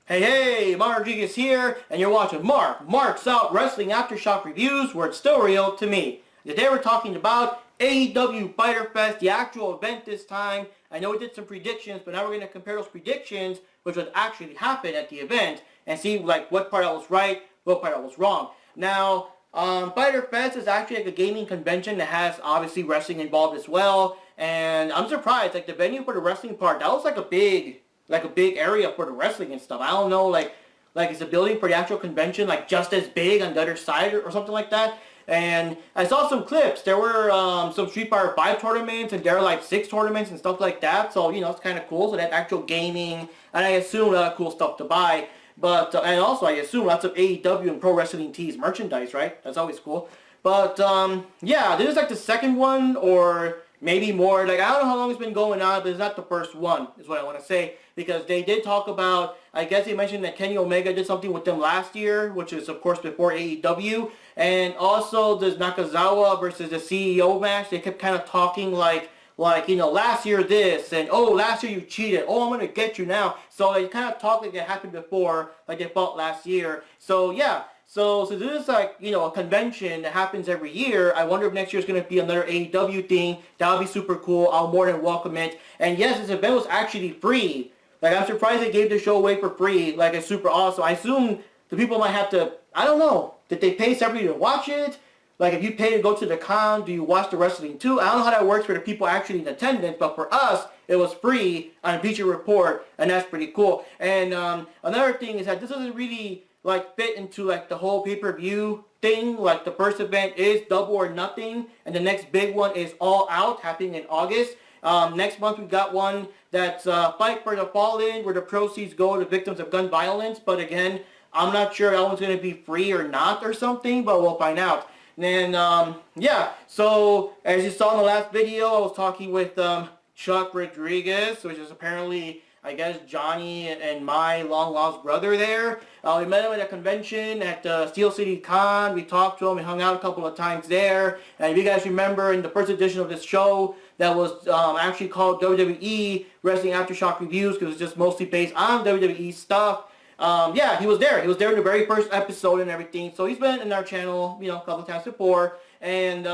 Hey, Mark Rodriguez here, and you're watching Mark's Out Wrestling Aftershock Reviews, where it's still real to me. Today we're talking about AEW Fyter Fest, the actual event this time. I know we did some predictions, but now we're going to compare those predictions, which would actually happen at the event, and see like what part I was right, what part I was wrong. Now, Fyter Fest is actually like a gaming convention that has obviously wrestling involved as well, and I'm surprised, like the venue for the wrestling part, that was like a big area for the wrestling and stuff. I don't know, like is the building for the actual convention like just as big on the other side or something like that? And I saw some clips. There were some Street Fighter 5 tournaments and Dare Life 6 tournaments and stuff like that. So, you know, it's kind of cool. So that actual gaming, and I assume a lot of cool stuff to buy. But, and also I assume lots of AEW and Pro Wrestling Tees merchandise, right? That's always cool. But, yeah, this is like the second one or maybe more. Like, I don't know how long it's been going on, but it's not the first one, is what I want to say. Because they did talk about, I guess they mentioned that Kenny Omega did something with them last year, which is, of course, before AEW. And also, this Nakazawa versus the CEO match, they kept kind of talking like, you know, last year this, and oh, last year you cheated, oh, I'm going to get you now. So they kind of talked like it happened before, like they fought last year. So, yeah. So this is like, you know, a convention that happens every year. I wonder if next year is going to be another AEW thing. That would be super cool. I'll more than welcome it. And yes, this event was actually free. Like, I'm surprised they gave the show away for free. Like, it's super awesome. I assume the people might have to, I don't know, did they pay separately to watch it? Like, if you pay to go to the con, do you watch the wrestling too? I don't know how that works for the people actually in attendance, but for us, it was free on Bleacher Report, and that's pretty cool. And another thing is that this doesn't really, like, fit into, like, the whole pay-per-view thing. Like, the first event is Double or Nothing, and the next big one is All Out, happening in August. Next month we got one that's Fight for the Fallen, where the proceeds go to victims of gun violence. But again, I'm not sure that one's going to be free or not or something, but we'll find out. And then, yeah, so as you saw in the last video, I was talking with Chuck Rodriguez, which is apparently, I guess, Johnny and my long-lost brother there. We met him at a convention at Steel City Con. We talked to him. We hung out a couple of times there. And if you guys remember, in the first edition of this show, that was actually called WWE Wrestling Aftershock Reviews, because it's just mostly based on WWE stuff. Yeah, he was there. He was there in the very first episode and everything. So he's been in our channel, you know, a couple of times before. And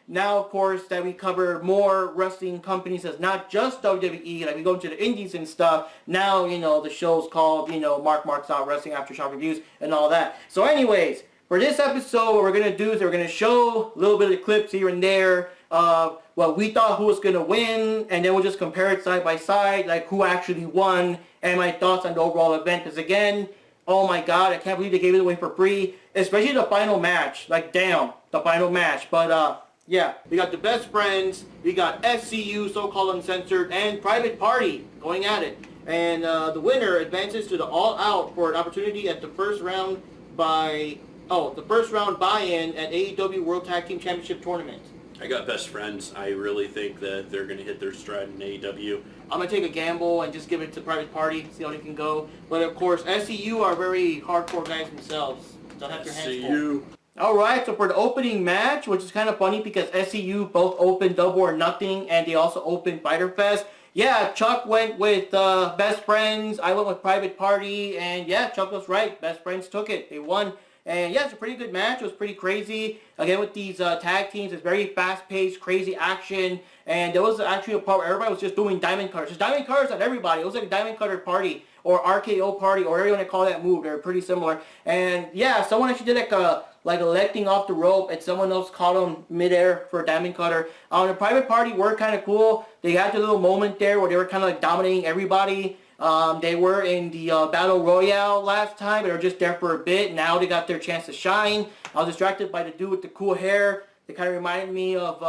now, of course, that we cover more wrestling companies that's not just WWE, like we go into the indies and stuff. Now, you know, the show's called, you know, Mark's Out Wrestling Aftershock Reviews and all that. So anyways, for this episode, what we're going to do is we're going to show a little bit of clips here and there of what we thought who was going to win, and then we'll just compare it side by side, like who actually won, and my thoughts on the overall event. Because again, oh my god, I can't believe they gave it away for free, especially the final match. Like, damn, the final match. But yeah, we got the Best Friends, we got SCU, So-Called Uncensored, and Private Party going at it. And the winner advances to the All Out for an opportunity at the first round buy-in at AEW World Tag Team Championship Tournament. I got Best Friends. I really think that they're going to hit their stride in AEW. I'm going to take a gamble and just give it to Private Party, see how they can go. But of course, SCU are very hardcore guys themselves. They'll have their hands full. Alright, so for the opening match, which is kind of funny because SCU both opened Double or Nothing and they also opened Fyter Fest. Yeah, Chuck went with Best Friends, I went with Private Party, and yeah, Chuck was right. Best Friends took it. They won. And yeah, it's a pretty good match. It was pretty crazy. Again, with these tag teams, it's very fast-paced, crazy action. And there was actually a part where everybody was just doing diamond cutters. Just diamond cutters on everybody. It was like a diamond cutter party or RKO party or whatever you want to call that move. They're pretty similar. And yeah, someone actually did like a leg thing off the rope, and someone else caught him midair for a diamond cutter. The Private Party were kind of cool. They had the little moment there where they were kind of like dominating everybody. They were in the Battle Royale last time. They were just there for a bit. Now they got their chance to shine. I was distracted by the dude with the cool hair. They kind of reminded me of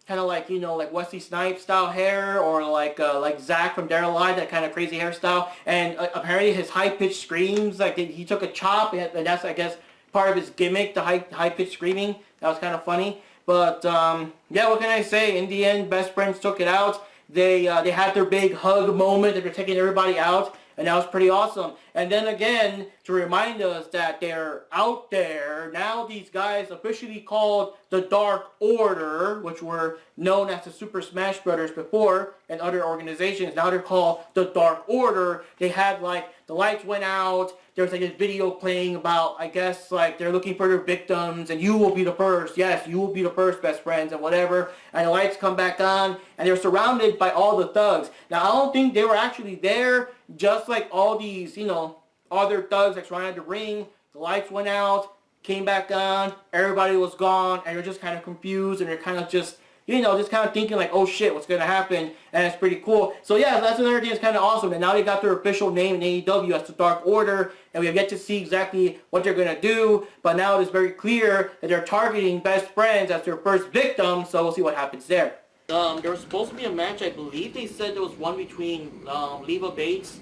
kind of like, you know, like Wesley Snipes style hair, or like Zach from Daryl Live, that kind of crazy hairstyle. And apparently his high-pitched screams, like he took a chop, and that's, I guess, part of his gimmick, the high-pitched screaming. That was kind of funny. But yeah, what can I say? In the end, Best Friends took it out. They had their big hug moment. They were taking everybody out, and that was pretty awesome. And then again, to remind us that they're out there, now these guys officially called the Dark Order, which were known as the Super Smash Brothers before and other organizations, now they're called the Dark Order. They had like, the lights went out, there was like this video playing about, I guess, like they're looking for their victims and you will be the first, yes, you will be the first, best friends, and whatever. And the lights come back on and they're surrounded by all the thugs. Now I don't think they were actually there, just like all these, you know, other thugs that surrounded the ring. The lights went out, came back on, everybody was gone, and they're just kind of confused and they're kind of just, you know, just kind of thinking like, oh shit, what's going to happen? And it's pretty cool. So yeah, that's another thing that's kind of awesome. And now they got their official name in AEW as the Dark Order. And we have yet to see exactly what they're going to do. But now it is very clear that they're targeting best friends as their first victim. So we'll see what happens there. There was supposed to be a match. I believe they said there was one between Levi Bates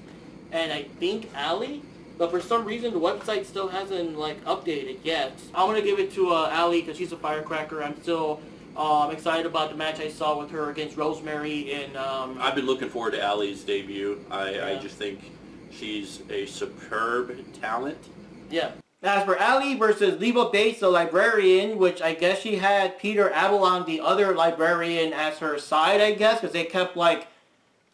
and I think Ali. But for some reason, the website still hasn't like updated yet. I'm going to give it to Ali because she's a firecracker. I'm still... I'm excited about the match I saw with her against Rosemary in... I've been looking forward to Ali's debut. I just think she's a superb talent. Yeah. As for Ali versus Levi Bates, the librarian, which I guess she had Peter Avalon, the other librarian, as her side, I guess, because they kept like...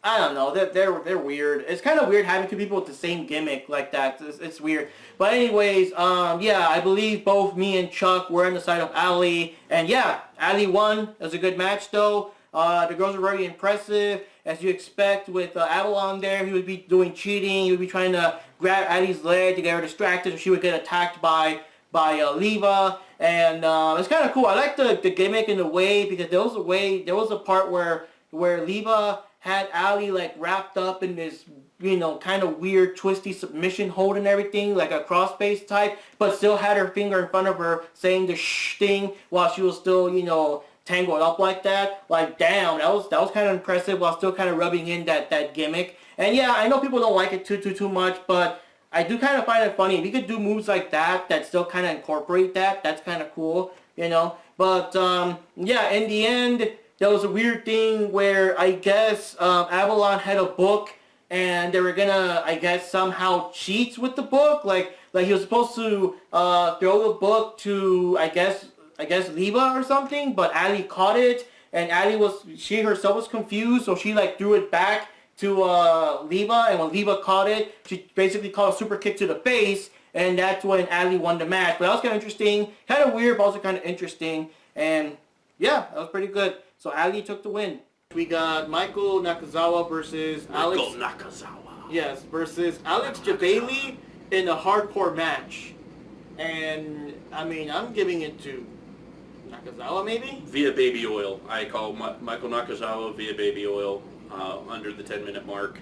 I don't know, they're weird. It's kind of weird having two people with the same gimmick like that. It's weird. But anyways, yeah, I believe both me and Chuck were on the side of Ali. And yeah, Ali won. It was a good match though. The girls were very impressive. As you expect with Avalon there, he would be doing cheating. He would be trying to grab Ali's leg to get her distracted so she would get attacked by Levi. And it's kind of cool. I like the gimmick in a way because there was a part where Levi had Ali like wrapped up in this, you know, kind of weird twisty submission hold and everything, like a crossface type, but still had her finger in front of her saying the shh thing while she was still, you know, tangled up like that. Like, damn, that was kind of impressive while still kind of rubbing in that gimmick. And yeah, I know people don't like it too much, but I do kind of find it funny. If you could do moves like that still kind of incorporate that's kind of cool, you know. But yeah, in the end, there was a weird thing where I guess Avalon had a book and they were gonna, I guess, somehow cheat with the book. Like he was supposed to throw the book to, I guess Levi or something, but Ali caught it and she herself was confused, so she like threw it back to Levi, and when Levi caught it, she basically caught a super kick to the face, and that's when Ali won the match. But that was kind of interesting, kind of weird, but also kind of interesting, and yeah, that was pretty good. So Ali took the win. We got Michael Nakazawa versus Alex Nakazawa. Yes, versus Alex Jabali in a hardcore match. And I mean, I'm giving it to Nakazawa maybe? Via baby oil. I call Michael Nakazawa via baby oil under the 10-minute mark.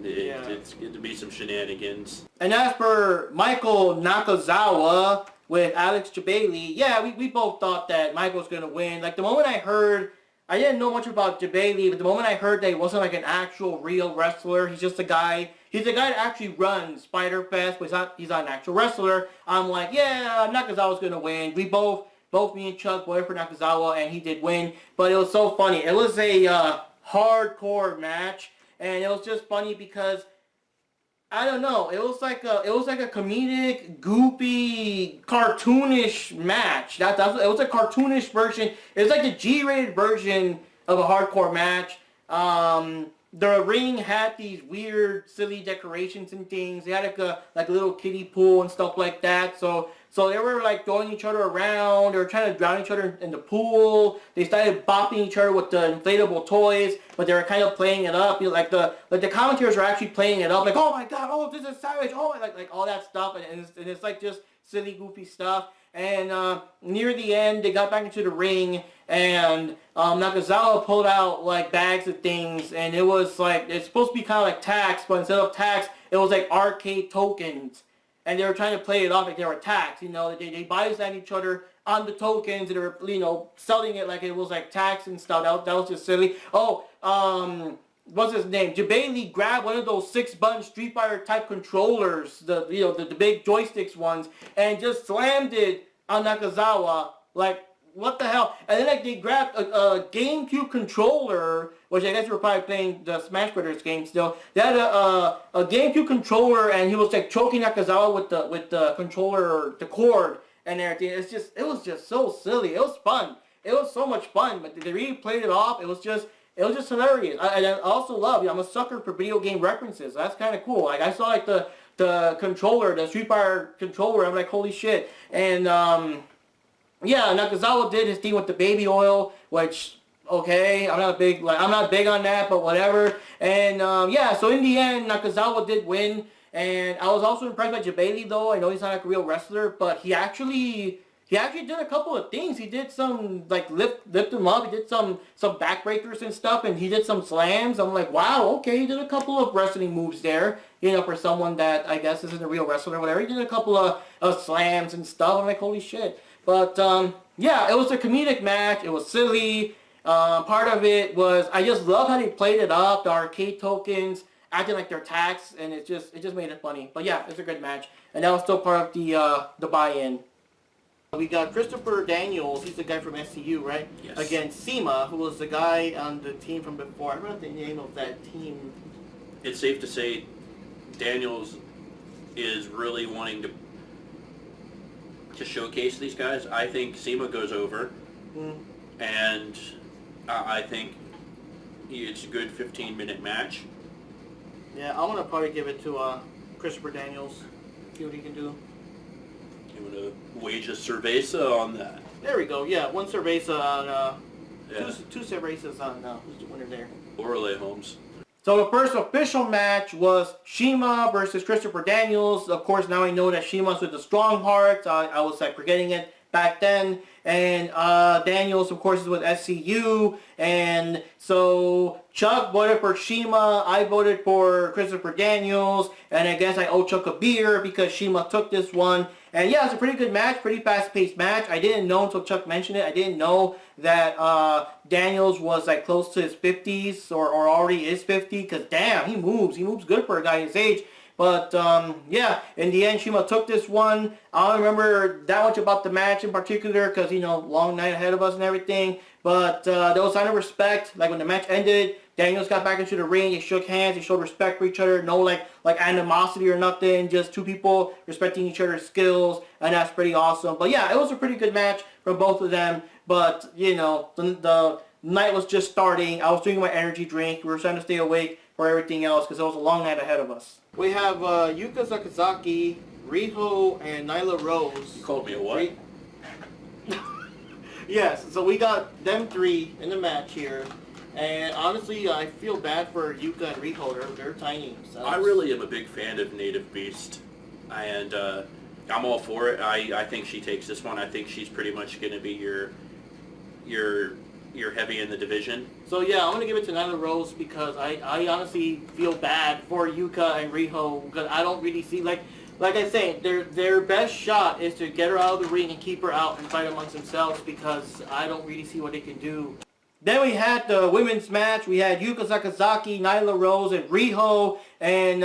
It's going to be some shenanigans. And as for Michael Nakazawa with Alex Jabali, yeah, we both thought that Michael was going to win. Like, the moment I heard, I didn't know much about Jabali, but the moment I heard that he wasn't like an actual real wrestler, he's just a guy, he's the guy that actually runs Fyter Fest, but he's not an actual wrestler, I'm like, yeah, Nakazawa's going to win. We both me and Chuck voted for Nakazawa, and he did win. But it was so funny. It was a hardcore match, and it was just funny because I don't know. It was like a comedic, goofy, cartoonish match. It was a cartoonish version. It was like the G-rated version of a hardcore match. The ring had these weird, silly decorations and things. They had like a little kiddie pool and stuff like that. So they were like throwing each other around. They were trying to drown each other in the pool. They started bopping each other with the inflatable toys, but they were kind of playing it up. You know, like the commentators were actually playing it up, like, oh my god, oh this is savage, oh like all that stuff, and it's like just silly, goofy stuff. And near the end, they got back into the ring, and Nakazawa pulled out like bags of things, and it was like, it's supposed to be kind of like tax, but instead of tax, it was like arcade tokens. And they were trying to play it off like they were tax, you know. They biased each other on the tokens, and they were, you know, selling it like it was like tax and stuff. That was just silly. Oh, what's his name? Jabali grabbed one of those 6-button Street Fighter type controllers, the big joysticks ones, and just slammed it on Nakazawa like what the hell? And then like they grabbed a GameCube controller, which I guess you were probably playing the Smash Brothers game still. They had a GameCube controller, and he was like choking Nakazawa with the controller or the cord and everything. It was just so silly. It was fun. It was so much fun, but they really played it off. It was just hilarious. I also love, I'm a sucker for video game references. That's kind of cool. Like I saw like the controller, the Street Fighter controller. I'm like, holy shit. And yeah, Nakazawa did his thing with the baby oil, which okay, I'm not big on that, but whatever. And yeah, so in the end, Nakazawa did win. And I was also impressed by Jabali though. I know he's not like a real wrestler, but he actually did a couple of things. He did some like lift him up. He did some backbreakers and stuff, and he did some slams. I'm like, wow, okay, he did a couple of wrestling moves there. You know, for someone that I guess isn't a real wrestler or whatever. He did a couple of slams and stuff. I'm like, holy shit. But yeah, it was a comedic match. It was silly. Part of it was I just love how they played it up. The arcade tokens acting like they're tax, and it just made it funny. But yeah, it's a good match, and that was still part of the buy-in. We got Christopher Daniels, he's the guy from SCU, right? Yes. Against Shima, who was the guy on the team from before. I don't know the name of that team. It's safe to say Daniels is really wanting to showcase these guys. I think Shima goes over, and I think it's a good 15-minute match. Yeah, I'm going to probably give it to Christopher Daniels, see what he can do. You want to wage a cerveza on that? There we go. Yeah, one cerveza on yeah. two cervezas on who's the winner there. Orale Holmes. So the first official match was Shima versus Christopher Daniels. Of course, now I know that Shima's with the Strong Hearts. I was like forgetting it back then. And Daniels, of course, is with SCU. And so Chuck voted for Shima. I voted for Christopher Daniels. And I guess I owe Chuck a beer because Shima took this one. And yeah, it's a pretty good match, pretty fast-paced match. I didn't know until Chuck mentioned it. I didn't know that Daniels was like close to his 50s or already is 50. Because damn, he moves. He moves good for a guy his age. But yeah, in the end, Shima took this one. I don't remember that much about the match in particular because, you know, long night ahead of us and everything. But there was a sign of respect. Like when the match ended, Daniels got back into the ring. They shook hands. They showed respect for each other. No like animosity or nothing. Just two people respecting each other's skills. And that's pretty awesome. But yeah, it was a pretty good match from both of them. But, you know, the night was just starting. I was drinking my energy drink. We were trying to stay awake for everything else because it was a long night ahead of us. We have Yuka Sakazaki, Riho, and Nyla Rose. You called me a what? Yes, so we got them three in the match here. And honestly, I feel bad for Yuka and Riho. They're tiny. So I really am a big fan of Native Beast. And I'm all for it. I think she takes this one. I think she's pretty much going to be your heavy in the division. So yeah, I'm going to give it to Nyla Rose because I honestly feel bad for Yuka and Riho because I don't really see, like I say, their best shot is to get her out of the ring and keep her out and fight amongst themselves because I don't really see what they can do. Then we had the women's match. We had Yuka Sakazaki, Nyla Rose, and Riho. And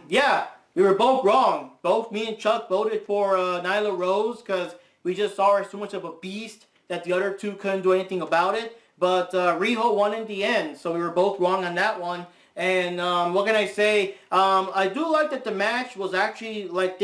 yeah, we were both wrong. Both me and Chuck voted for Nyla Rose because we just saw her as too much of a beast that the other two couldn't do anything about it. But Riho won in the end, so we were both wrong on that one. And what can I say? I do like that the match was actually like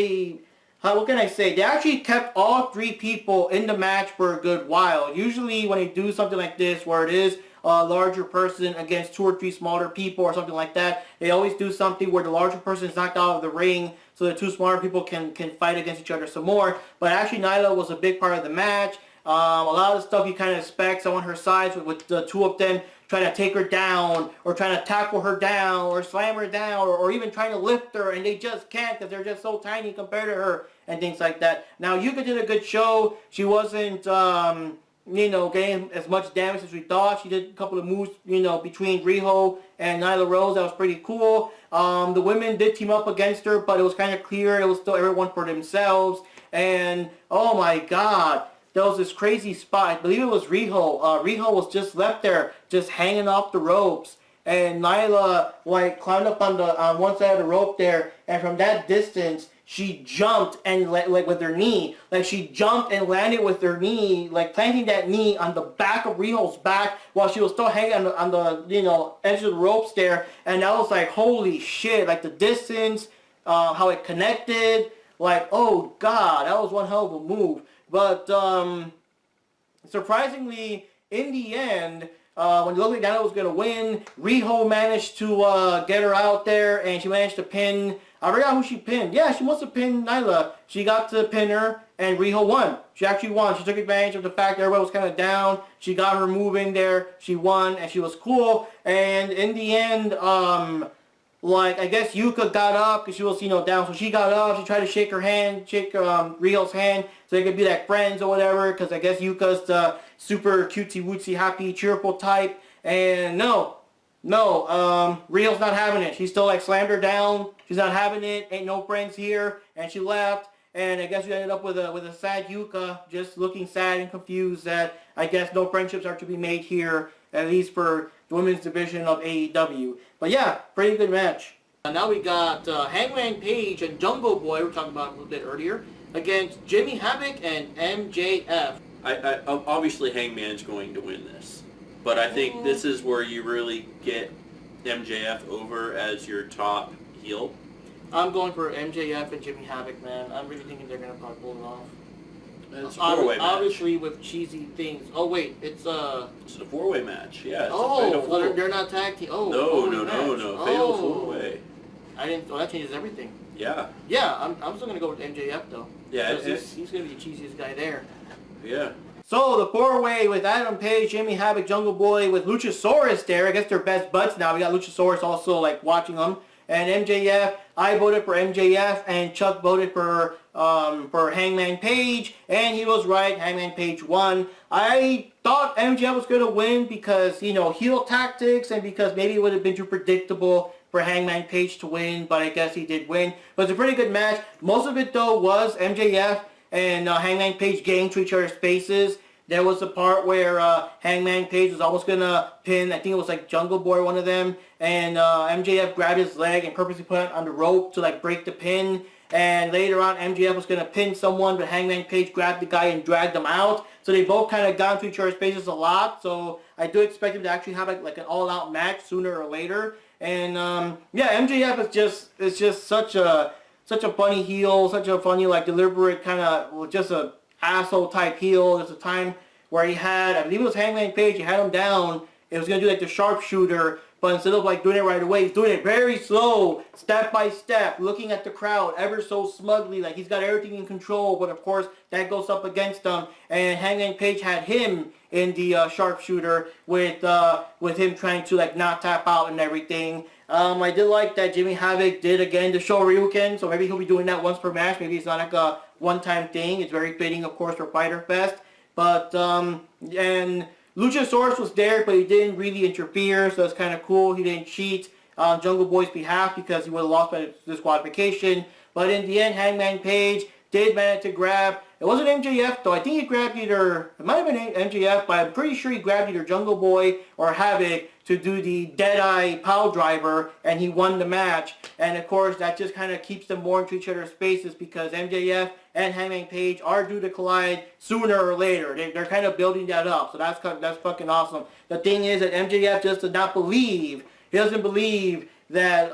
what can I say? They actually kept all three people in the match for a good while. Usually when they do something like this where it is a larger person against two or three smaller people or something like that, they always do something where the larger person is knocked out of the ring so the two smaller people can fight against each other some more. But actually Nyla was a big part of the match. A lot of the stuff you kind of expect, on her sides with the two of them trying to take her down or trying to tackle her down or slam her down or even trying to lift her, and they just can't because they're just so tiny compared to her and things like that. Now, Yuka did a good show. She wasn't, you know, getting as much damage as we thought. She did a couple of moves, you know, between Riho and Nyla Rose. That was pretty cool. The women did team up against her, but it was kind of clear. It was still everyone for themselves. And, oh my God. There was this crazy spot. I believe it was Riho. Riho was just left there, just hanging off the ropes. And Nyla, like, climbed up on one side of the rope there. And from that distance, she jumped and like with her knee, like she jumped and landed with her knee, like planting that knee on the back of Riho's back while she was still hanging on the edge of the ropes there, and that was like, holy shit, like the distance, how it connected, like, oh god, that was one hell of a move. But surprisingly, in the end, when you look like Nyla was going to win, Riho managed to get her out there, and she managed to pin, I forgot who she pinned. Yeah, she must have pinned Nyla. She got to pin her, and Riho won. She actually won. She took advantage of the fact that everybody was kind of down. She got her moving there. She won, and she was cool. And in the end, like, I guess Yuka got up because she was, down. So she got up. She tried to shake Riho's hand so they could be like friends or whatever, because I guess Yuka's the super cutesy-wootsy, happy, cheerful type. And no, Riho's not having it. She still like slammed her down. She's not having it. Ain't no friends here. And she left. And I guess we ended up with a sad Yuka, just looking sad and confused that I guess no friendships are to be made here, at least for the women's division of AEW. But yeah, pretty good match. Now we got Hangman Page and Jungle Boy, we were talking about a little bit earlier, against Jimmy Havoc and MJF. I obviously Hangman's going to win this, but I think this is where you really get MJF over as your top heel. I'm going for MJF and Jimmy Havoc, man. I'm really thinking they're gonna probably pull it off. It's a four-way match. Obviously with cheesy things. Oh wait, it's a four-way match. Yeah. It's so they're not tag team. Oh. No. Fatal four-way. I didn't. Oh, that changes everything. Yeah. Yeah, I'm still gonna go with MJF though. Yeah. He's gonna be the cheesiest guy there. Yeah. So the four-way with Adam Page, Jimmy Havoc, Jungle Boy with Luchasaurus there. I guess they're best buds now. We got Luchasaurus also like watching them. And MJF, I voted for MJF, and Chuck voted for Hangman Page, and he was right. Hangman Page won. I thought MJF was going to win because, heel tactics, and because maybe it would have been too predictable for Hangman Page to win, but I guess he did win. But it's a pretty good match. Most of it, though, was MJF and Hangman Page getting to each other's faces. There was a part where Hangman Page was almost going to pin, I think it was like Jungle Boy, one of them, and MJF grabbed his leg and purposely put it on the rope to like break the pin. And later on, MJF was going to pin someone, but Hangman Page grabbed the guy and dragged him out. So they both kind of got into each other's faces a lot. So I do expect them to actually have like an all-out match sooner or later. And yeah, MJF is just such a funny heel, such a funny like deliberate kind of just a asshole type heel. There's a time where he had, I believe it was Hangman Page, he had him down. It was going to do like the sharpshooter, but instead of like doing it right away, he's doing it very slow, step by step, looking at the crowd ever so smugly, like he's got everything in control, but of course that goes up against him. And Hangman Page had him in the sharpshooter with him trying to like not tap out and everything. I did like that Jimmy Havoc did again the Shoryuken, so maybe he'll be doing that once per match. Maybe it's not like a one-time thing. It's very fitting, of course, for Fyter Fest. But, and Luchasaurus was there, but he didn't really interfere, so it's kind of cool. He didn't cheat on Jungle Boy's behalf because he would have lost by disqualification. But in the end, Hangman Page did manage to grab, it wasn't MJF though, I think he grabbed either, it might have been MJF, but I'm pretty sure he grabbed either Jungle Boy or Havoc to do the Deadeye Pile Driver, and he won the match. And of course, that just kind of keeps them more into each other's spaces because MJF and Hangman Page are due to collide sooner or later. They're kind of building that up, so that's fucking awesome. The thing is that MJF just does not believe, he doesn't believe that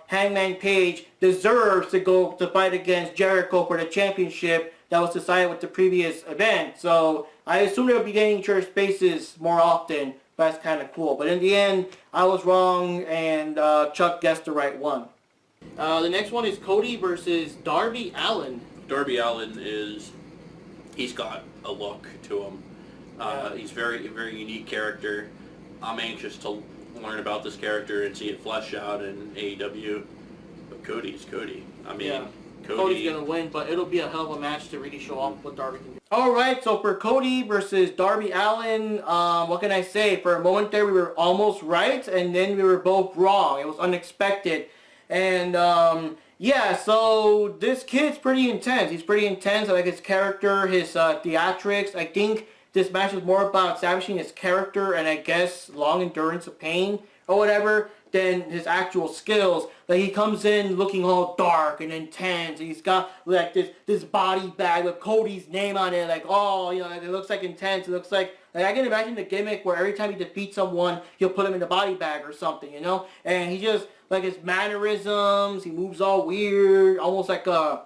Hangman Page deserves to go to fight against Jericho for the championship that was decided with the previous event. So I assume they'll be getting each other's spaces more often. That's kind of cool. But in the end, I was wrong, and Chuck guessed the right one. The next one is Cody versus Darby Allin. Darby Allin he's got a look to him. He's very, very unique character. I'm anxious to learn about this character and see it flesh out in AEW. But Cody's Cody. I mean, Cody's going to win, but it'll be a hell of a match to really show off what Darby can do. Alright, so for Cody versus Darby Allin, what can I say? For a moment there, we were almost right, and then we were both wrong. It was unexpected. And, yeah, so this kid's pretty intense. He's pretty intense. I like his character, his theatrics. I think this match is more about establishing his character and I guess long endurance of pain or whatever. than his actual skills. Like, he comes in looking all dark and intense, and he's got like this body bag with Cody's name on it, like, oh, you know, like, it looks like intense. It looks like I can imagine the gimmick where every time he defeats someone, he'll put him in the body bag or something, you know? And he just, like, his mannerisms, he moves all weird, almost like a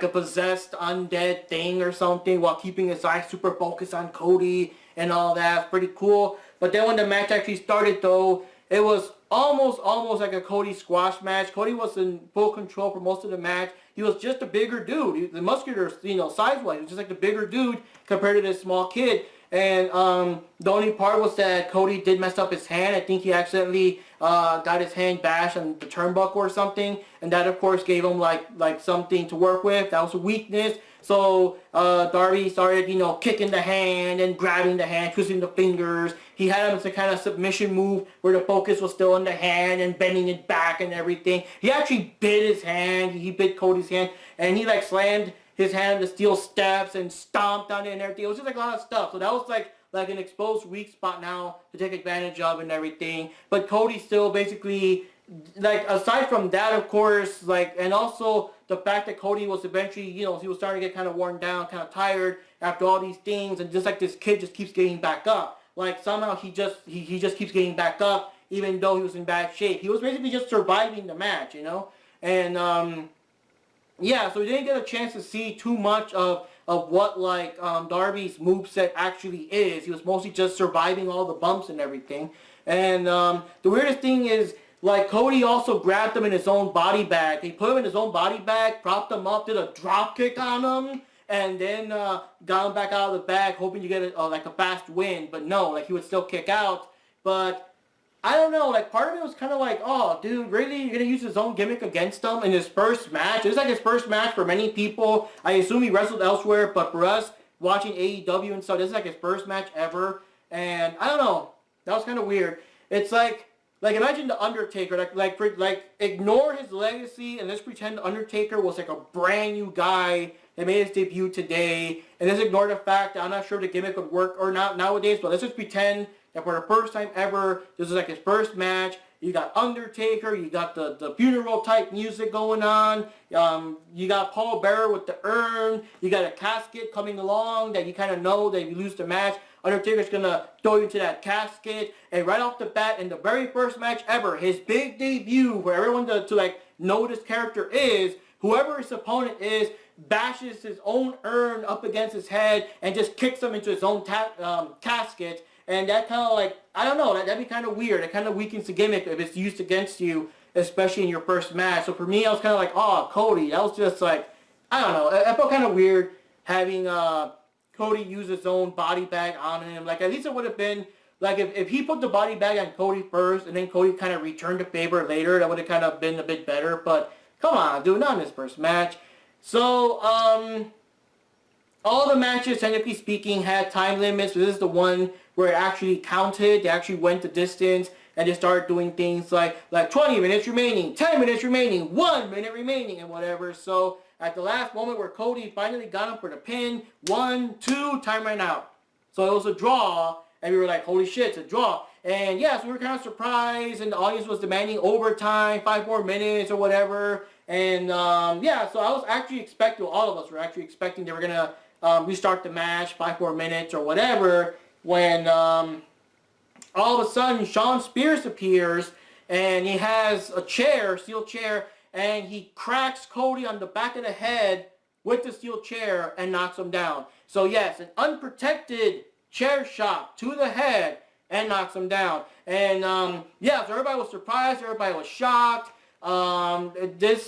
possessed undead thing or something, while keeping his eyes super focused on Cody and all that. It's pretty cool. But then when the match actually started, though, it was almost like a Cody squash match. Cody was in full control for most of the match. He was just a bigger dude. The muscular, you know, size-wise, he was just like the bigger dude compared to this small kid. And the only part was that Cody did mess up his hand. I think he accidentally got his hand bashed on the turnbuckle or something, and that of course gave him like something to work with. That was a weakness. So Darby started, you know, kicking the hand and grabbing the hand, twisting the fingers. He had him as a kind of submission move where the focus was still on the hand and bending it back and everything. He actually bit his hand. He bit Cody's hand, and he like slammed his hand on the steel steps and stomped on it and everything. It was just like a lot of stuff. So that was like an exposed weak spot now to take advantage of and everything. But Cody still basically, like, aside from that, of course, like, and also the fact that Cody was eventually, you know, he was starting to get kind of worn down, kind of tired after all these things, and just like this kid just keeps getting back up. Like, somehow he just keeps getting back up even though he was in bad shape. He was basically just surviving the match, you know? And yeah, so we didn't get a chance to see too much of what, like, Darby's moveset actually is. He was mostly just surviving all the bumps and everything. And the weirdest thing is, like, Cody also grabbed him in his own body bag. He put him in his own body bag, propped him up, did a drop kick on him, and then got him back out of the bag, hoping to get like a fast win. But no, like, he would still kick out. But I don't know, like, part of me was kind of like, oh, dude, really? You're going to use his own gimmick against him in his first match? It's like his first match for many people. I assume he wrestled elsewhere, but for us, watching AEW and stuff, this is like his first match ever. And I don't know. That was kind of weird. It's like imagine The Undertaker, like ignore his legacy and let's pretend The Undertaker was like a brand new guy that made his debut today. And let's ignore the fact that I'm not sure the gimmick would work or not nowadays, but let's just pretend that for the first time ever, this is like his first match. You got Undertaker, you got the funeral type music going on, you got Paul Bearer with the urn, you got a casket coming along that you kind of know that if you lose the match, Undertaker's going to throw you into that casket. And right off the bat, in the very first match ever, his big debut, for everyone to like know what his character is, whoever his opponent is, bashes his own urn up against his head and just kicks him into his own casket. And that kind of like, I don't know, that'd be kind of weird. It kind of weakens the gimmick if it's used against you, especially in your first match. So for me, I was kind of like, oh, Cody. That was just like, I don't know. I felt kind of weird having Cody use his own body bag on him. Like, at least it would have been, like, if he put the body bag on Cody first and then Cody kind of returned the favor later, that would have kind of been a bit better. But come on, dude, not in his first match. So, all the matches, technically speaking, had time limits. This is the one where it actually counted. They actually went the distance, and they started doing things like 20 minutes remaining, 10 minutes remaining, 1 minute remaining, and whatever. So at the last moment where Cody finally got him for the pin, 1, 2, time ran out. So it was a draw, and we were like, holy shit, it's a draw. And yeah, so we were kind of surprised, and the audience was demanding overtime, 5 more minutes or whatever. And yeah, so I was actually expecting, all of us were actually expecting they were going to restart the match, 5 more minutes or whatever, when all of a sudden Shawn Spears appears, and he has a chair, steel chair, and he cracks Cody on the back of the head with the steel chair and knocks him down. So yes, an unprotected chair shot to the head and knocks him down. And yeah, so everybody was surprised, everybody was shocked. This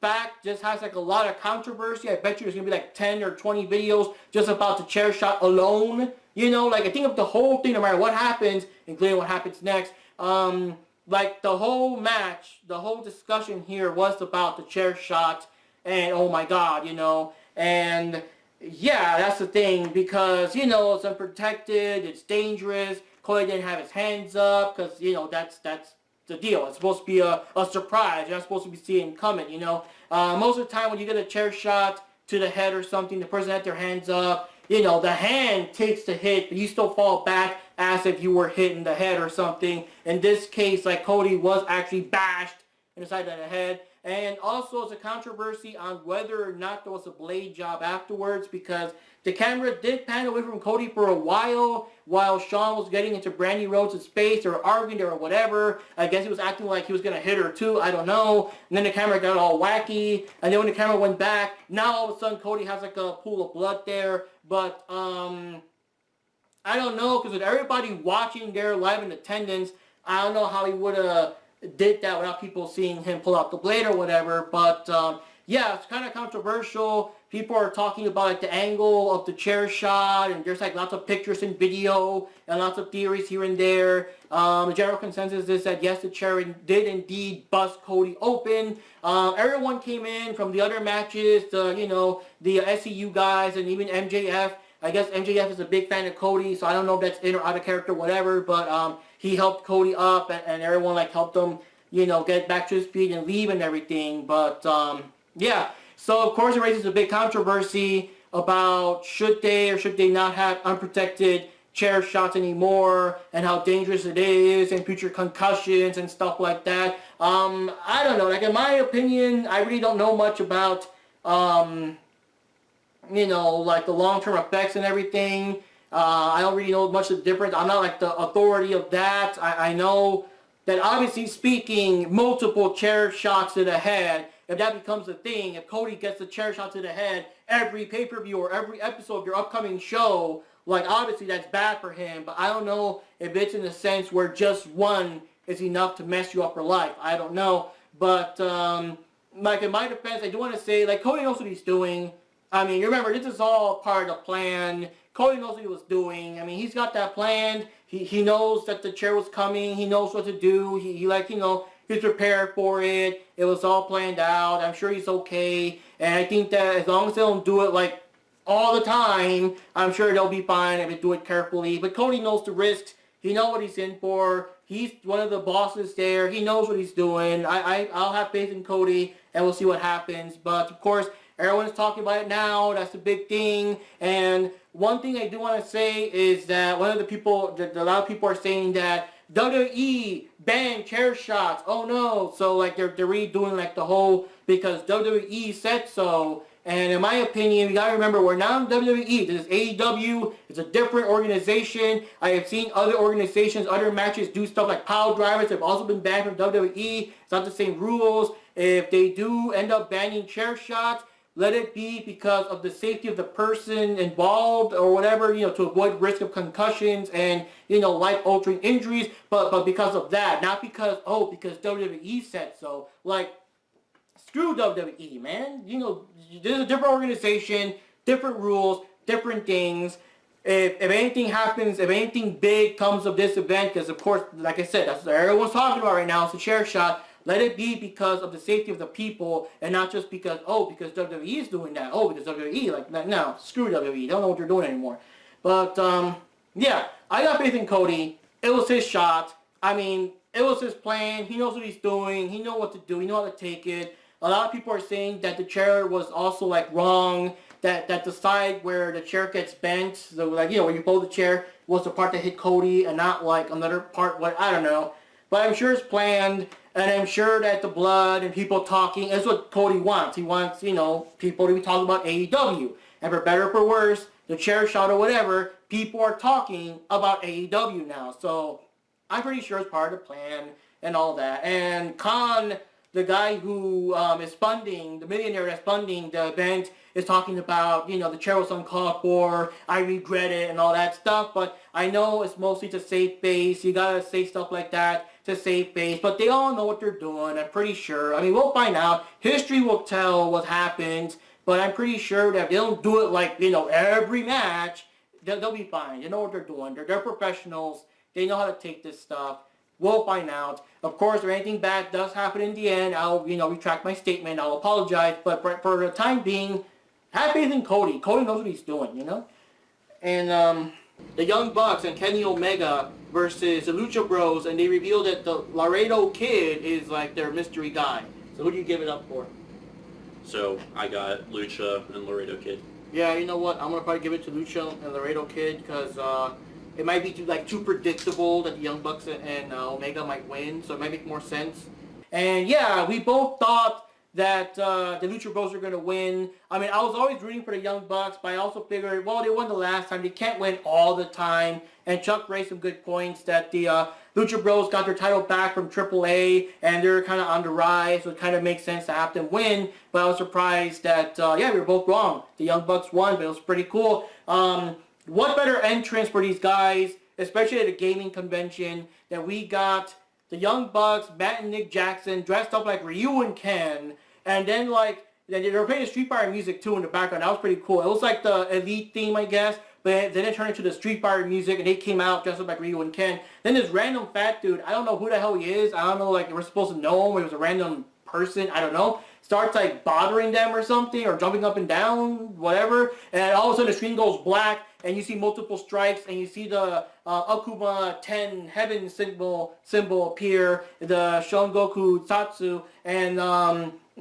fact just has like a lot of controversy. I bet you there's gonna be like 10 or 20 videos just about the chair shot alone. You know, like, I think of the whole thing, no matter what happens, including what happens next, like, the whole match, the whole discussion here was about the chair shot, and oh my god, you know, and yeah, that's the thing, because, you know, it's unprotected, it's dangerous. Cody didn't have his hands up, because, you know, that's the deal. It's supposed to be a surprise. You're not supposed to be seeing it coming, you know. Most of the time when you get a chair shot to the head or something, the person had their hands up, you know, the hand takes the hit, but you still fall back as if you were hit in the head or something. In this case, like Cody was actually bashed in the side of the head. And also it's a controversy on whether or not there was a blade job afterwards, because the camera did pan away from Cody for a while Shawn was getting into Brandy Rhodes' space or arguing or whatever. I guess he was acting like he was going to hit her too. I don't know. And then the camera got all wacky. And then when the camera went back, now all of a sudden Cody has like a pool of blood there. But I don't know, because with everybody watching there live in attendance, I don't know how he would have did that without people seeing him pull out the blade or whatever. But yeah, it's kind of controversial. People are talking about like the angle of the chair shot, and there's like lots of pictures and video and lots of theories here and there. The general consensus is that yes, the chair did indeed bust Cody open. Everyone came in from the other matches, the SCU guys and even MJF. I guess MJF is a big fan of Cody, so I don't know if that's in or out of character, whatever, but he helped Cody up, and everyone like helped him, get back to his feet and leave and everything. But yeah, so of course it raises a big controversy about should they or should they not have unprotected chair shots anymore, and how dangerous it is, and future concussions and stuff like that. I don't know. Like in my opinion, I really don't know much about like the long-term effects and everything. I don't really know much of the difference. I'm not like the authority of that. I know that obviously speaking, multiple chair shots to the head, if that becomes a thing, if Cody gets a chair shot to the head every pay-per-view or every episode of your upcoming show, like obviously that's bad for him, but I don't know if it's in a sense where just one is enough to mess you up for life. I don't know. But like in my defense, I do want to say, like, Cody knows what he's doing. I mean, remember, this is all part of the plan. Cody knows what he was doing. I mean, he's got that planned. He knows that the chair was coming. He knows what to do. He's prepared for it. It was all planned out. I'm sure he's okay. And I think that as long as they don't do it, like, all the time, I'm sure they'll be fine if they do it carefully. But Cody knows the risks. He knows what he's in for. He's one of the bosses there. He knows what he's doing. I'll have faith in Cody, and we'll see what happens. But, of course, everyone's talking about it now. That's the big thing. And one thing I do want to say is that a lot of people are saying that WWE banned chair shots. Oh no. So like they're redoing like the whole because WWE said so. And in my opinion, you gotta remember we're not in WWE. This is AEW. It's a different organization. I have seen other organizations, other matches do stuff like pile drivers. Have also been banned from WWE. It's not the same rules. If they do end up banning chair shots, let it be because of the safety of the person involved or whatever, to avoid risk of concussions and, life-altering injuries, but because of that, not because WWE said so. Like, screw WWE, man. There's a different organization, different rules, different things. If anything happens, if anything big comes of this event, because of course, like I said, that's what everyone's talking about right now, it's a chair shot. Let it be because of the safety of the people and not just because WWE is doing that. Because WWE, no, screw WWE. They don't know what they're doing anymore. But, yeah, I got faith in Cody. It was his shot. I mean, it was his plan. He knows what he's doing. He knows what to do. He knows how to take it. A lot of people are saying that the chair was also, wrong. That the side where the chair gets bent, so, when you fold the chair, was the part that hit Cody and not, another part, I don't know. But I'm sure it's planned. And I'm sure that the blood and people talking is what Cody wants. He wants, people to be talking about AEW. And for better or for worse, the chair shot or whatever, people are talking about AEW now. So I'm pretty sure it's part of the plan and all that. And Khan, the guy who is funding, the millionaire that's funding the event, is talking about, the chair was uncalled for, I regret it and all that stuff. But I know it's mostly to save face. You gotta say stuff like that to save face. But they all know what they're doing, I'm pretty sure. I mean, we'll find out. History will tell what happens. But I'm pretty sure that if they don't do it every match, they'll be fine. They know what they're doing. They're professionals. They know how to take this stuff. We'll find out. Of course, if anything bad does happen in the end, I'll, retract my statement. I'll apologize. But for the time being, have faith in Cody. Cody knows what he's doing, And the Young Bucks and Kenny Omega versus the Lucha Bros, and they revealed that the Laredo Kid is their mystery guy. So who do you give it up for? So I got Lucha and Laredo Kid. Yeah, you know what? I'm gonna probably give it to Lucha and Laredo Kid because it might be too predictable that the Young Bucks and Omega might win, so it might make more sense. And yeah, we both thought that the Lucha Bros are going to win. I mean, I was always rooting for the Young Bucks, but I also figured, well, they won the last time. They can't win all the time. And Chuck raised some good points that the Lucha Bros got their title back from AAA, and they're kind of on the rise, so it kind of makes sense to have them win. But I was surprised that, yeah, we were both wrong. The Young Bucks won, but it was pretty cool. What better entrance for these guys, especially at a gaming convention, that we got the Young Bucks, Matt and Nick Jackson, dressed up like Ryu and Ken, and then they were playing the Street Fighter music too in the background. That was pretty cool. It was like the Elite theme, I guess, but then it turned into the Street Fighter music, and they came out dressed up like Ryu and Ken. Then this random fat dude, I don't know who the hell he is. I don't know, we're supposed to know him, or he was a random person, I don't know. Starts bothering them or something, or jumping up and down, whatever, and all of a sudden the screen goes black, and you see multiple strikes, and you see the Akuma 10 heaven symbol appear, the Shon Goku Tatsu, and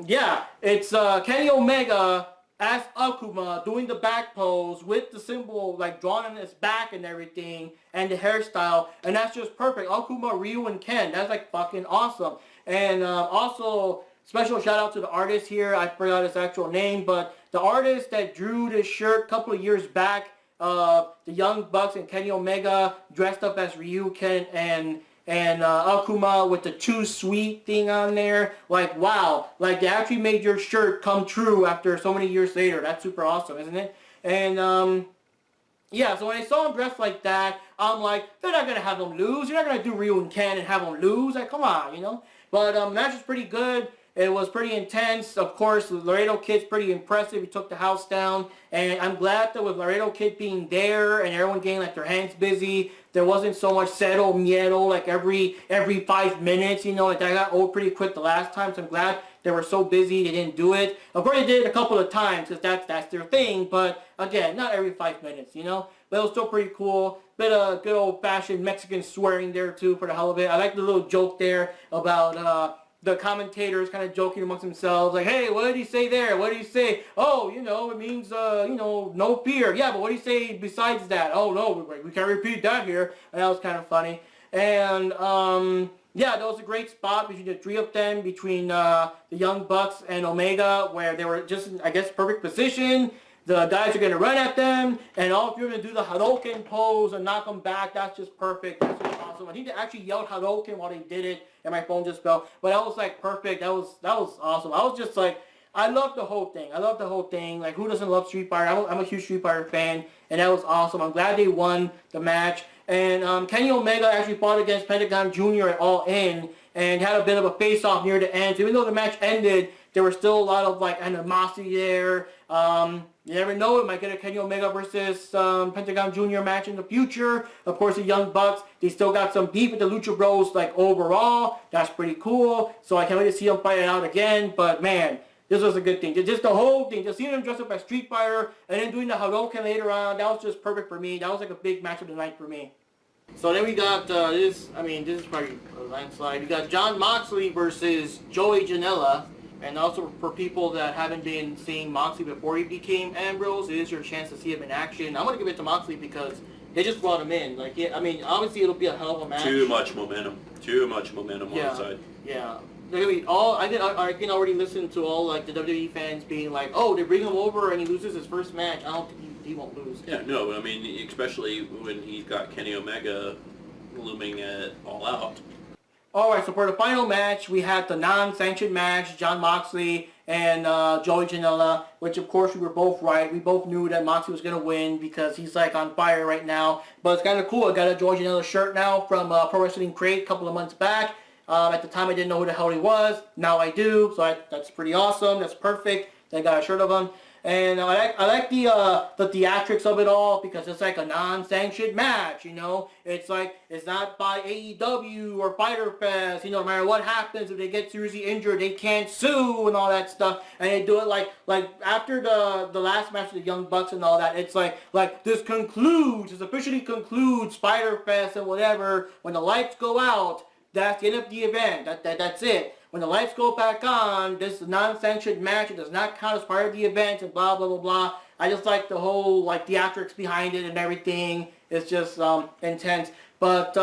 yeah, it's Kenny Omega as Akuma doing the back pose with the symbol drawn on his back and everything, and the hairstyle, and that's just perfect. Akuma, Ryu, and Ken, that's fucking awesome. And also, special shout out to the artist here. I forgot his actual name, but the artist that drew this shirt a couple of years back, the Young Bucks and Kenny Omega dressed up as Ryu, Ken, and Akuma with the Too Sweet thing on there. Wow. They actually made your shirt come true after so many years later. That's super awesome, isn't it? And, yeah, so when I saw him dressed like that, I'm like, they're not going to have him lose. You're not going to do Ryu and Ken and have him lose. Come on, you know? But, match was pretty good. It was pretty intense. Of course, Laredo Kid's pretty impressive. He took the house down. And I'm glad that with Laredo Kid being there and everyone getting their hands busy, there wasn't so much cero miedo every 5 minutes, you know, that got old pretty quick the last time. So I'm glad they were so busy they didn't do it. Of course, they did it a couple of times because that's their thing. But again, not every 5 minutes, you know. But it was still pretty cool. Bit of good old-fashioned Mexican swearing there too for the hell of it. I like the little joke there about the commentators kind of joking amongst themselves, hey, what did he say there? What did he say? Oh, you know, it means, you know, no fear. Yeah, but what did he say besides that? Oh, no, we can't repeat that here. And that was kind of funny. And, yeah, that was a great spot between the three of them, between the Young Bucks and Omega, where they were just, I guess, perfect position. The guys are going to run at them, and all if you're going to do the Hadouken pose and knock them back, that's just perfect. That's just awesome. I think they actually yelled Hadouken while they did it, and my phone just fell. But that was perfect. That was awesome. I was just I love the whole thing. I love the whole thing. Who doesn't love Street Fighter? I'm a huge Street Fighter fan, and that was awesome. I'm glad they won the match. And Kenny Omega actually fought against Pentagon Jr. at All In, and had a bit of a face-off near the end. So even though the match ended, there was still a lot of animosity there. You never know, it might get a Kenny Omega versus Pentagon Jr. match in the future. Of course, the Young Bucks, they still got some beef with the Lucha Bros, overall. That's pretty cool. So I can't wait to see them fight it out again. But, man, this was a good thing. Just the whole thing. Just seeing them dressed up as Street Fighter and then doing the Hadouken later on, that was just perfect for me. That was a big match of the night for me. So then we got this is probably a landslide. We got Jon Moxley versus Joey Janella. And also for people that haven't been seeing Moxley before he became Ambrose, it is your chance to see him in action. I'm going to give it to Moxley because they just brought him in. Obviously it'll be a hell of a match. Too much momentum on the side. Yeah. I can already listen to all the WWE fans being oh, they bring him over and he loses his first match. I don't think he won't lose. Yeah, no, I mean, especially when he's got Kenny Omega looming at All Out. Alright, so for the final match, we had the non-sanctioned match, Jon Moxley and Joey Janela, which of course we were both right. We both knew that Moxley was going to win because he's on fire right now. But it's kind of cool. I got a Joey Janela shirt now from Pro Wrestling Crate a couple of months back. At the time I didn't know who the hell he was. Now I do, so that's pretty awesome. That's perfect. I got a shirt of him. And I like the theatrics of it all because it's a non-sanctioned match, you know. It's it's not by AEW or Fyter Fest, you know, no matter what happens, if they get seriously injured, they can't sue and all that stuff. And they do it like after the last match of the Young Bucks and all that, it's this officially concludes Fyter Fest and whatever. When the lights go out, that's the end of the event. That's it. When the lights go back on, this is a non-sanctioned match. It does not count as part of the event and blah, blah, blah, blah. I just like the whole like theatrics behind it and everything. It's just intense. But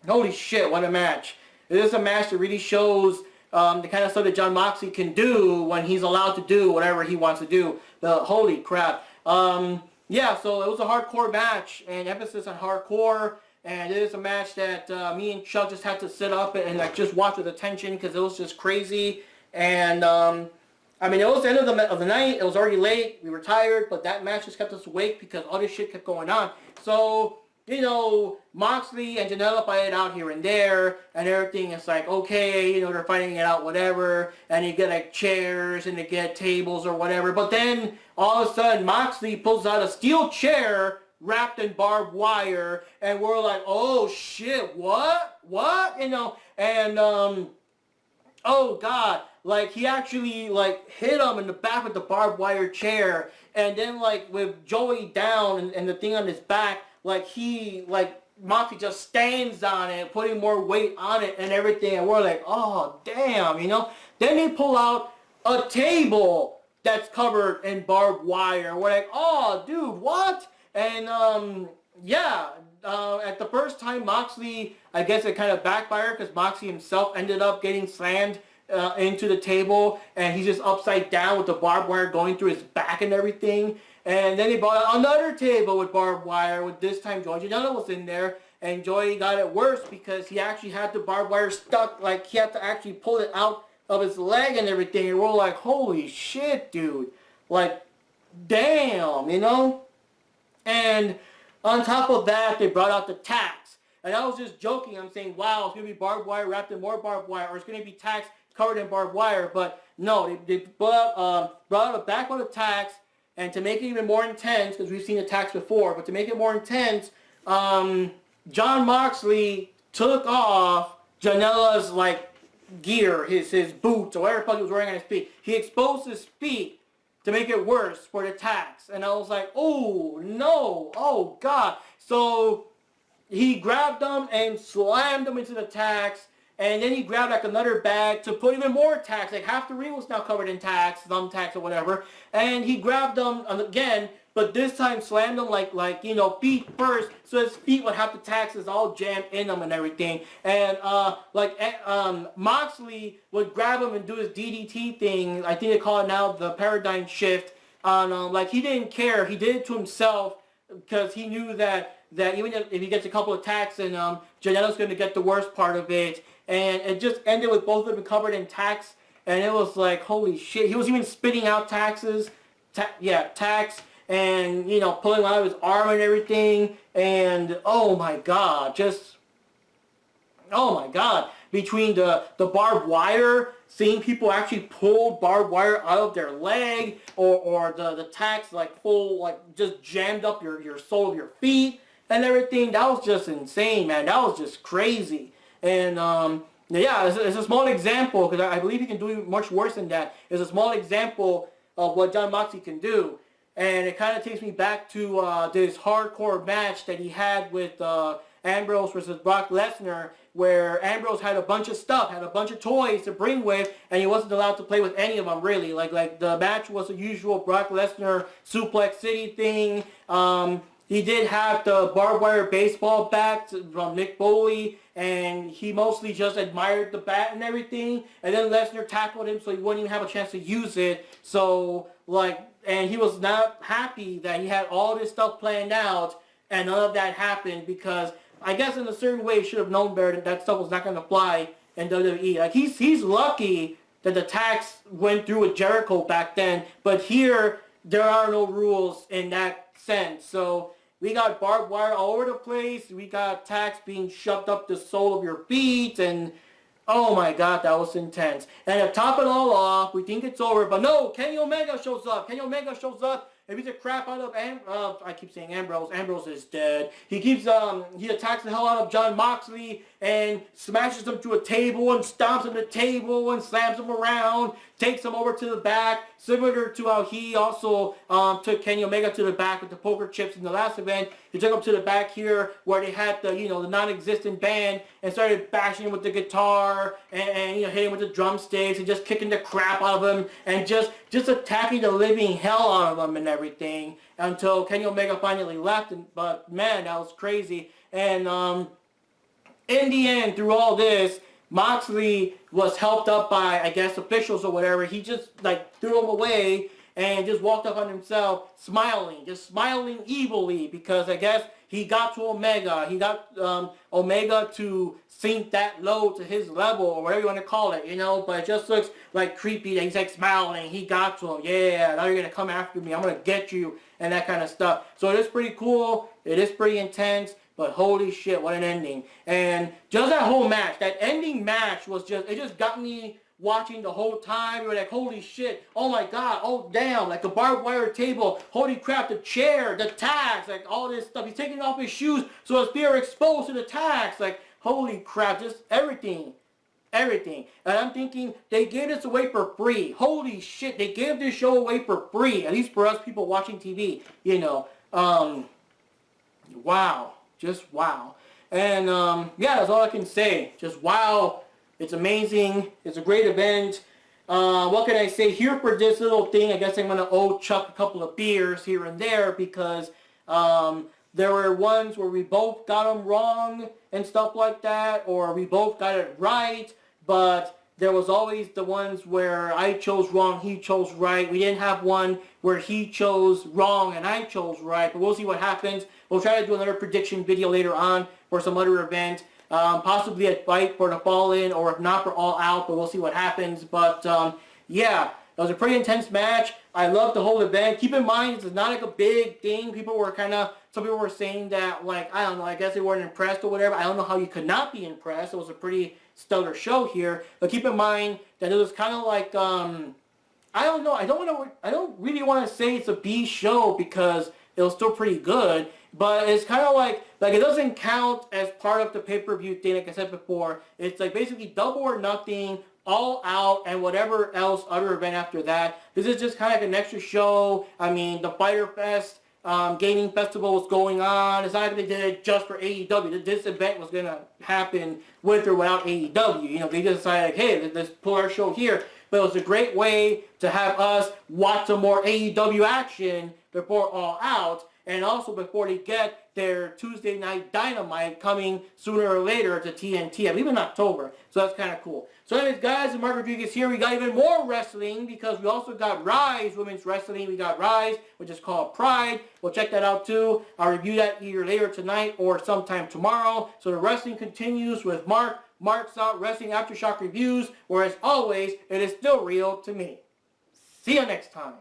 holy shit, what a match! It is a match that really shows the kind of stuff that Jon Moxley can do when he's allowed to do whatever he wants to do. Holy crap! Yeah, so it was a hardcore match, and emphasis on hardcore. And it is a match that me and Chuck just had to sit up and like just watch with attention because it was just crazy. And I mean, it was the end of the night. It was already late. We were tired, but that match just kept us awake because all this shit kept going on. So, you know, Moxley and Janella fight it out here and there and everything. It's like, okay, you know, they're fighting it out, whatever. And you get like chairs and you get tables or whatever. But then all of a sudden, Moxley pulls out a steel chair wrapped in barbed wire, and we're like, oh shit, what? You know, and oh god, like he actually like hit him in the back with the barbed wire chair, and then like with Joey down and the thing on his back, like he like Moxley just stands on it, putting more weight on it and everything, and we're like, oh damn, you know. Then they pull out a table that's covered in barbed wire, and we're like, oh dude, what? And yeah, at the first time Moxley, I guess it kind of backfired because Moxley himself ended up getting slammed into the table, and he's just upside down with the barbed wire going through his back and everything. And then they brought out another table with barbed wire, with this time Joey Janella was in there, and Joey got it worse because he actually had the barbed wire stuck, like he had to actually pull it out of his leg and everything, and we're like, holy shit, dude, like, damn, you know? And on top of that, they brought out the tacks. And I was just joking. I'm saying, wow, it's going to be barbed wire wrapped in more barbed wire, or it's going to be tacks covered in barbed wire. But no, they brought out a backload of tacks, and to make it even more intense, because we've seen the tacks before, but to make it more intense, Jon Moxley took off Janella's, like, gear, his boots, or whatever the fuck he was wearing on his feet. He exposed his feet to make it worse for the tacks. And I was like, oh no, oh god. So he grabbed them and slammed them into the tacks, and then he grabbed like another bag to put even more tacks. Like half the ring was now covered in tacks, thumbtacks or whatever. And he grabbed them again, but this time slammed them like you know, feet first, so his feet would have the taxes all jammed in them and everything. And Moxley would grab him and do his DDT thing. I think they call it now the paradigm shift. On like he didn't care. He did it to himself because he knew that even if he gets a couple of tacks, and Janella's going to get the worst part of it. And it just ended with both of them covered in tacks. And it was like, holy shit. He was even spitting out tacks. And, you know, pulling out of his arm and everything. And, oh my god, oh my god. Between the barbed wire, seeing people actually pull barbed wire out of their leg, or the tacks, like, full, like, just jammed up your sole of your feet and everything. That was just insane, man. That was just crazy. And, yeah, it's a small example, because I believe he can do much worse than that. It's a small example of what Jon Moxley can do. And it kind of takes me back to this hardcore match that he had with Ambrose versus Brock Lesnar, where Ambrose had a bunch of stuff, had a bunch of toys to bring with, and he wasn't allowed to play with any of them, really. Like the match was the usual Brock Lesnar Suplex City thing. He did have the barbed wire baseball bat from Mick Foley, and he mostly just admired the bat and everything. And then Lesnar tackled him so he wouldn't even have a chance to use it. So, like, and he was not happy that he had all this stuff planned out, and none of that happened, because I guess in a certain way he should have known better that stuff was not going to fly in WWE. Like, he's lucky that the tax went through with Jericho back then, but here there are no rules in that sense. So we got barbed wire all over the place. We got tacks being shoved up the sole of your feet, and oh my god, that was intense. And to top it all off, we think it's over, but no, Kenny Omega shows up. Kenny Omega shows up and beats the crap out of I keep saying Ambrose. Ambrose is dead. He attacks the hell out of Jon Moxley and smashes him to a table and stomps him to the table and slams him around, takes him over to the back, similar to how he also took Kenny Omega to the back with the poker chips in the last event. He took him to the back here where they had the, you know, the non-existent band, and started bashing him with the guitar and you know, hitting him with the drumsticks and just kicking the crap out of him and just just attacking the living hell out of him and everything until Kenny Omega finally left. But man, that was crazy. And in the end, through all this, Moxley was helped up by, I guess, officials or whatever. He just like threw him away and just walked up on himself, smiling, just smiling evilly, because I guess he got to Omega. He got Omega to sink that low to his level, or whatever you want to call it, you know. But it just looks like creepy that he's like smiling. He got to him. Yeah, now you're going to come after me. I'm going to get you, and that kind of stuff. So it is pretty cool. It is pretty intense. But holy shit, what an ending. And just that whole match, that ending match was just, it just got me watching the whole time. You were like, holy shit, oh my god, oh damn, like the barbed wire table, holy crap, the chair, the tags, like all this stuff. He's taking off his shoes so his feet are exposed to the tags. Like, holy crap, just everything. Everything. And I'm thinking, they gave this away for free. Holy shit, they gave this show away for free. At least for us people watching TV, you know. Wow. Just wow. And yeah, that's all I can say. Just wow. It's amazing. It's a great event. What can I say? Here for this little thing, I guess I'm going to owe Chuck a couple of beers here and there, because there were ones where we both got them wrong and stuff like that, or we both got it right, but there was always the ones where I chose wrong, he chose right. We didn't have one where he chose wrong and I chose right, but we'll see what happens. We'll try to do another prediction video later on for some other event, possibly a Fight for the Fallen, or if not for All Out, but we'll see what happens. But yeah, it was a pretty intense match. I loved the whole event. Keep in mind, it's not like a big thing. Some people were saying that, like, I don't know, I guess they weren't impressed or whatever. I don't know how you could not be impressed. It was a pretty stellar show here. But keep in mind that it was kind of like, I don't know, I don't really want to say it's a B show, because it was still pretty good. But it's kind of like it doesn't count as part of the pay-per-view thing, like I said before. It's like basically Double or Nothing, All Out, and whatever else other event after that. This is just kind of like an extra show. I mean, the Fyter Fest gaming festival was going on. It's not like they did it just for AEW. This event was going to happen with or without AEW. You know, they just decided, like, hey, let's pull our show here. But it was a great way to have us watch some more AEW action before All Out, and also before they get their Tuesday Night Dynamite coming sooner or later to TNT, I believe in October. So that's kind of cool. So anyways, guys, and Mark Rodriguez here. We got even more wrestling, because we also got Rise Women's Wrestling. We got Rise, which is called Pride. We'll check that out too. I'll review that either later tonight or sometime tomorrow. So the wrestling continues with Mark's out Wrestling Aftershock Reviews, where as always, it is still real to me. See you next time.